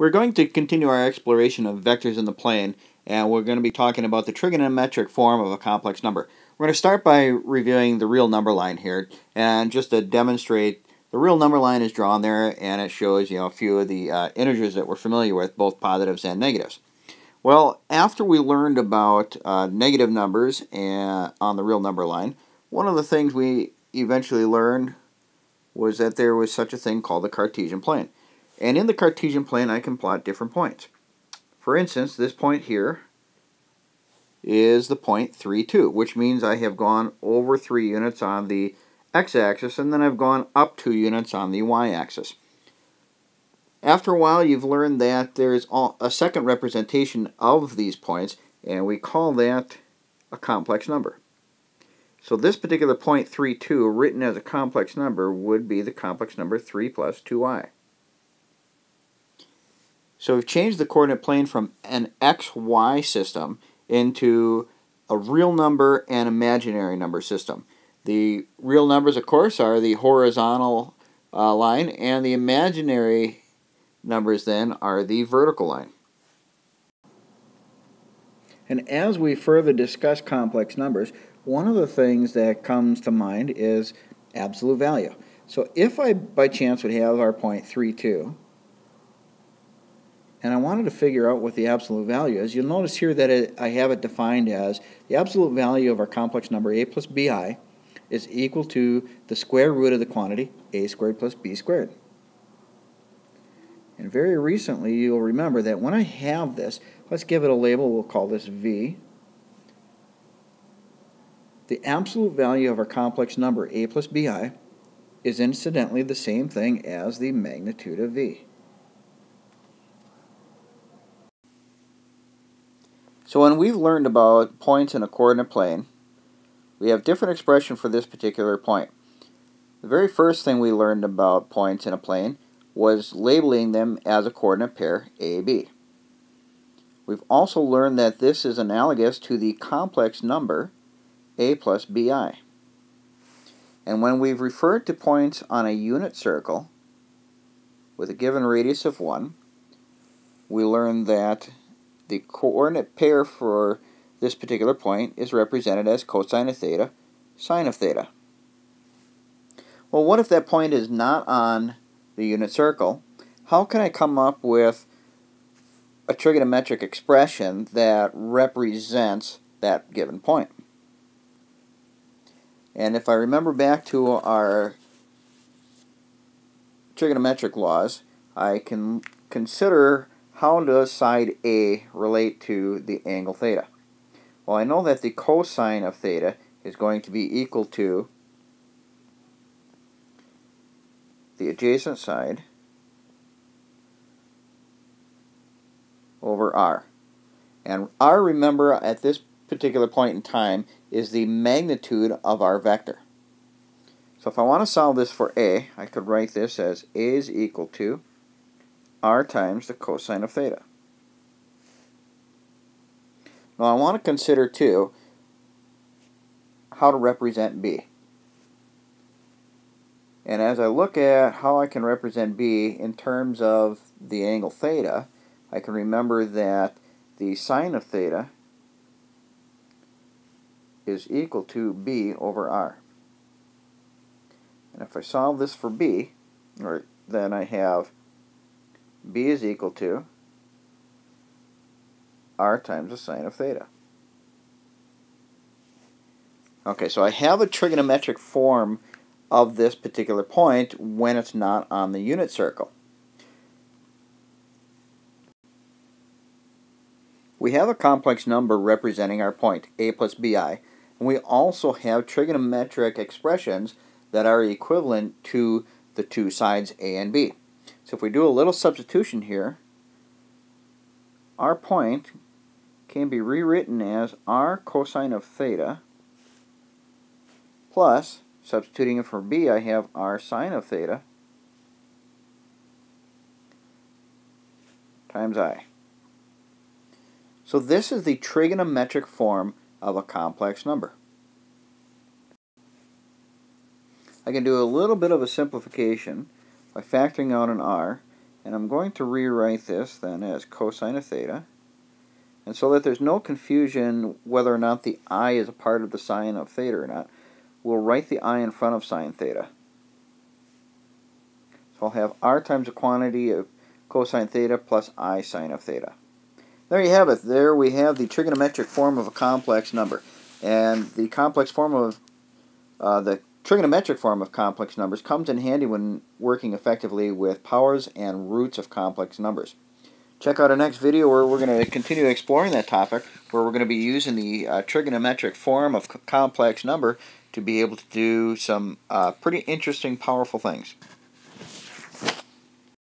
We're going to continue our exploration of vectors in the plane, and we're going to be talking about the trigonometric form of a complex number. We're going to start by reviewing the real number line here, and just to demonstrate, the real number line is drawn there, and it shows a few of the integers that we're familiar with, both positives and negatives. Well, after we learned about negative numbers on the real number line, one of the things we eventually learned was that there was such a thing called the Cartesian plane. And in the Cartesian plane, I can plot different points. For instance, this point here is the point 3, 2, which means I have gone over 3 units on the x-axis, and then I've gone up 2 units on the y-axis. After a while, you've learned that there's a second representation of these points, and we call that a complex number. So this particular point 3, 2, written as a complex number, would be the complex number 3 plus 2y. So we've changed the coordinate plane from an xy system into a real number and imaginary number system. The real numbers, of course, are the horizontal line, and the imaginary numbers then are the vertical line. And as we further discuss complex numbers, one of the things that comes to mind is absolute value. So if I by chance would have our point 3, 2, and I wanted to figure out what the absolute value is, you'll notice here that I have it defined as the absolute value of our complex number a plus bi is equal to the square root of the quantity a squared plus b squared. And very recently you'll remember that when I have this, let's give it a label, we'll call this v. The absolute value of our complex number a plus bi is incidentally the same thing as the magnitude of v. So when we've learned about points in a coordinate plane, we have different expression for this particular point. The very first thing we learned about points in a plane was labeling them as a coordinate pair AB. We've also learned that this is analogous to the complex number a plus bi. And when we've referred to points on a unit circle with a given radius of 1, we learned that the coordinate pair for this particular point is represented as cosine of theta, sine of theta. Well, what if that point is not on the unit circle? How can I come up with a trigonometric expression that represents that given point? And if I remember back to our trigonometric laws, I can consider how does side A relate to the angle theta. Well, I know that the cosine of theta is going to be equal to the adjacent side over r. And r, remember, at this particular point in time is the magnitude of our vector. So if I want to solve this for a, I could write this as a is equal to r times the cosine of theta. Now I want to consider too how to represent b. And as I look at how I can represent b in terms of the angle theta, I can remember that the sine of theta is equal to b over r. And if I solve this for b, then I have b is equal to r times the sine of theta. Okay, so I have a trigonometric form of this particular point when it's not on the unit circle. We have a complex number representing our point, a plus bi, and we also have trigonometric expressions that are equivalent to the two sides a and b. So if we do a little substitution here, our point can be rewritten as r cosine of theta plus, substituting it for b, I have r sine of theta times I. So this is the trigonometric form of a complex number. I can do a little bit of a simplification by factoring out an r And I'm going to rewrite this then as cosine of theta. And so that there's no confusion whether or not the I is a part of the sine of theta or not, we'll write the I in front of sine theta. So I'll have R times the quantity of cosine theta plus I sine of theta. There you have it. There we have the trigonometric form of a complex number. And the complex form of the trigonometric form of complex numbers comes in handy when working effectively with powers and roots of complex numbers. Check out our next video where we're going to continue exploring that topic, where we're going to be using the trigonometric form of complex number to be able to do some pretty interesting, powerful things.